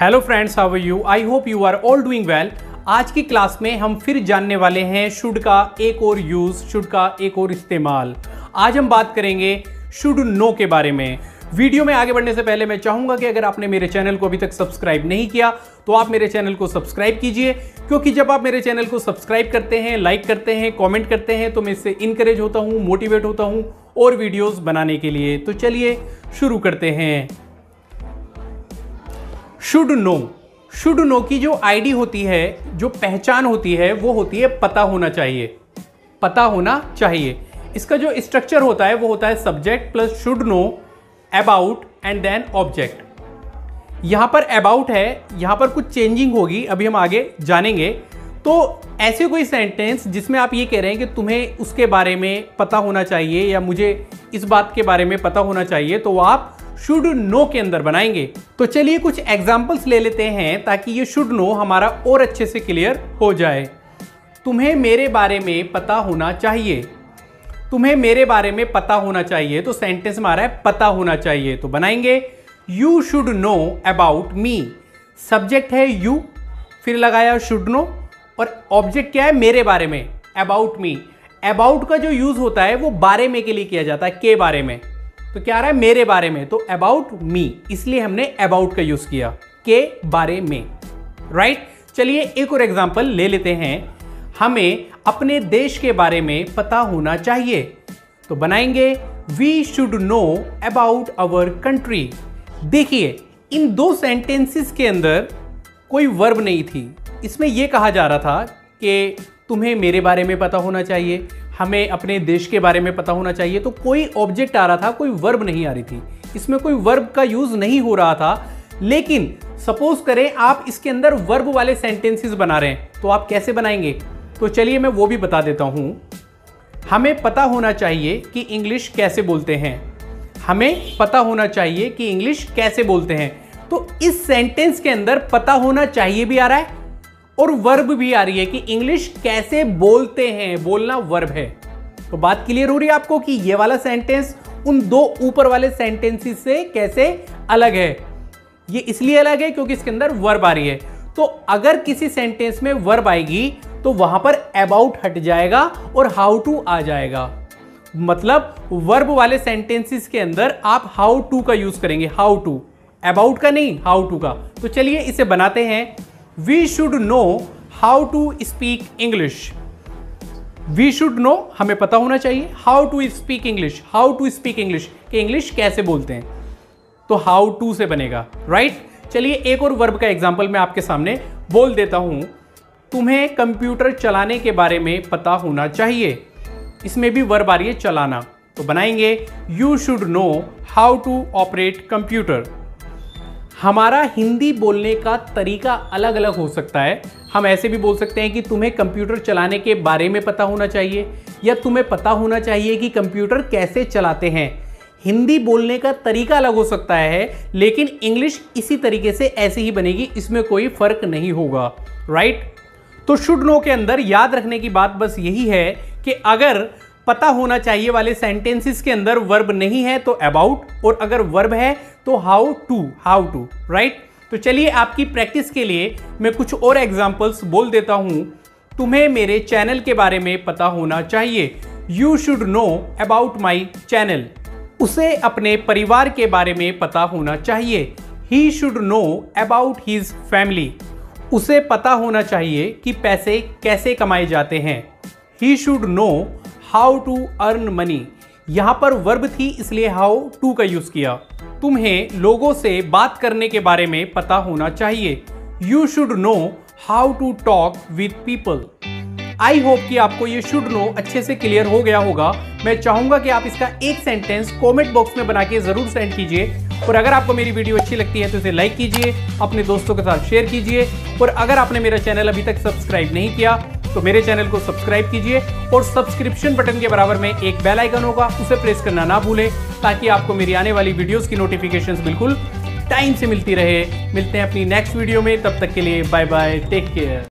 Hello friends, how are you? I hope you are all doing well. आज की class में हम फिर जानने वाले हैं शुड का एक और यूज, शुड का एक और इस्तेमाल। आज हम बात करेंगे शुड नो के बारे में। वीडियो में आगे बढ़ने से पहले मैं चाहूंगा कि अगर आपने मेरे चैनल को अभी तक सब्सक्राइब नहीं किया तो आप मेरे चैनल को सब्सक्राइब कीजिए, क्योंकि जब आप मेरे चैनल को सब्सक्राइब करते हैं, लाइक करते हैं, कमेंट करते हैं तो मैं इससे इनकरेज होता हूं, मोटिवेट होता हूं और वीडियोस बनाने के लिए। तो चलिए शुरू करते हैं। Should know. शुड नो की जो आईडी होती है, जो पहचान होती है, वो होती है पता होना चाहिए। पता होना चाहिए। इसका जो स्ट्रक्चर होता है वो होता है subject plus should know, about and then object. यहां पर अबाउट है, यहां पर कुछ चेंजिंग होगी, अभी हम आगे जानेंगे। तो ऐसे कोई सेंटेंस जिसमें आप ये कह रहे हैं कि तुम्हें उसके बारे में पता होना चाहिए या मुझे इस बात के बारे में पता होना चाहिए, तो आप शुड नो के अंदर बनाएंगे। तो चलिए कुछ एग्जांपल्स ले लेते हैं ताकि ये शुड नो हमारा और अच्छे से क्लियर हो जाए। तुम्हें मेरे बारे में पता होना चाहिए। तुम्हें मेरे बारे में पता होना चाहिए, तो सेंटेंस हमारा है पता होना चाहिए। तो बनाएंगे you should know about me. Subject है यू, फिर लगाया शुड नो और ऑब्जेक्ट क्या है? मेरे बारे में, अबाउट मी। अबाउट का जो यूज होता है वो बारे में के लिए किया जाता है, के बारे में। तो क्या आ रहा है? मेरे बारे में, तो अबाउट मी, इसलिए हमने अबाउट का यूज किया, के बारे में। राइट। चलिए एक और एग्जांपल ले लेते हैं। हमें अपने देश के बारे में पता होना चाहिए, तो बनाएंगे we should know about our country. देखिए इन दो सेंटेंसेस के अंदर कोई वर्ब नहीं थी। इसमें यह कहा जा रहा था कि तुम्हें मेरे बारे में पता होना चाहिए, हमें अपने देश के बारे में पता होना चाहिए। तो कोई ऑब्जेक्ट आ रहा था, कोई वर्ब नहीं आ रही थी। इसमें कोई वर्ब का यूज नहीं हो रहा था। लेकिन सपोज करें आप इसके अंदर वर्ब वाले सेंटेंसेस बना रहे हैं, तो आप कैसे बनाएंगे? तो चलिए मैं वो भी बता देता हूं। हमें पता होना चाहिए कि इंग्लिश कैसे बोलते हैं। हमें पता होना चाहिए कि इंग्लिश कैसे बोलते हैं। तो इस सेंटेंस के अंदर पता होना चाहिए भी आ रहा है और वर्ब भी आ रही है कि इंग्लिश कैसे बोलते हैं। बोलना वर्ब है। तो बात क्लियर हो रही है आपको कि ये वाला सेंटेंस उन दो ऊपर वाले सेंटेंसेस से कैसे अलग है। ये इसलिए अलग है क्योंकि इसके अंदर वर्ब आ रही है। तो अगर किसी सेंटेंस में वर्ब आएगी तो वहां पर अबाउट हट जाएगा और हाउ टू आ जाएगा। मतलब वर्ब वाले सेंटेंसेस के अंदर आप हाउ टू का यूज करेंगे, हाउ टू, अबाउट का नहीं, हाउ टू का। तो चलिए इसे बनाते हैं। We should know how to speak English. We should know, हमें पता होना चाहिए, how to speak English, how to speak English, कि इंग्लिश कैसे बोलते हैं। तो how to से बनेगा, राइट। चलिए एक और वर्ब का एग्जांपल मैं आपके सामने बोल देता हूं। तुम्हें कंप्यूटर चलाने के बारे में पता होना चाहिए। इसमें भी वर्ब आ रही है चलाना, तो बनाएंगे You should know how to operate computer. हमारा हिंदी बोलने का तरीका अलग अलग हो सकता है। हम ऐसे भी बोल सकते हैं कि तुम्हें कंप्यूटर चलाने के बारे में पता होना चाहिए, या तुम्हें पता होना चाहिए कि कंप्यूटर कैसे चलाते हैं। हिंदी बोलने का तरीका अलग हो सकता है, लेकिन इंग्लिश इसी तरीके से ऐसे ही बनेगी, इसमें कोई फर्क नहीं होगा। राइट। तो शुड नो के अंदर याद रखने की बात बस यही है कि अगर पता होना चाहिए वाले सेंटेंसेस के अंदर वर्ब नहीं है तो अबाउट, और अगर वर्ब है तो how to, how to. Right. तो चलिए आपकी प्रैक्टिस के लिए मैं कुछ और एग्जांपल्स बोल देता हूं। तुम्हें मेरे चैनल के बारे में पता होना चाहिए। You should know about my channel. उसे अपने परिवार के बारे में पता होना चाहिए। ही should know about his family. उसे पता होना चाहिए कि पैसे कैसे कमाए जाते हैं। He should know how to earn money. यहां पर वर्ब थी इसलिए हाउ टू का यूज किया। तुम्हें लोगों से बात करने के बारे में पता होना चाहिए। You should know how to talk with people. I hope कि आपको ये शुड नो अच्छे से क्लियर हो गया होगा। मैं चाहूंगा कि आप इसका एक सेंटेंस कमेंट बॉक्स में बना के जरूर सेंड कीजिए, और अगर आपको मेरी वीडियो अच्छी लगती है तो इसे लाइक कीजिए, अपने दोस्तों के साथ शेयर कीजिए, और अगर आपने मेरा चैनल अभी तक सब्सक्राइब नहीं किया तो मेरे चैनल को सब्सक्राइब कीजिए, और सब्सक्रिप्शन बटन के बराबर में एक बेल आइकन होगा, उसे प्रेस करना ना भूलें, ताकि आपको मेरी आने वाली वीडियोस की नोटिफिकेशंस बिल्कुल टाइम से मिलती रहे। मिलते हैं अपनी नेक्स्ट वीडियो में, तब तक के लिए बाय बाय, टेक केयर।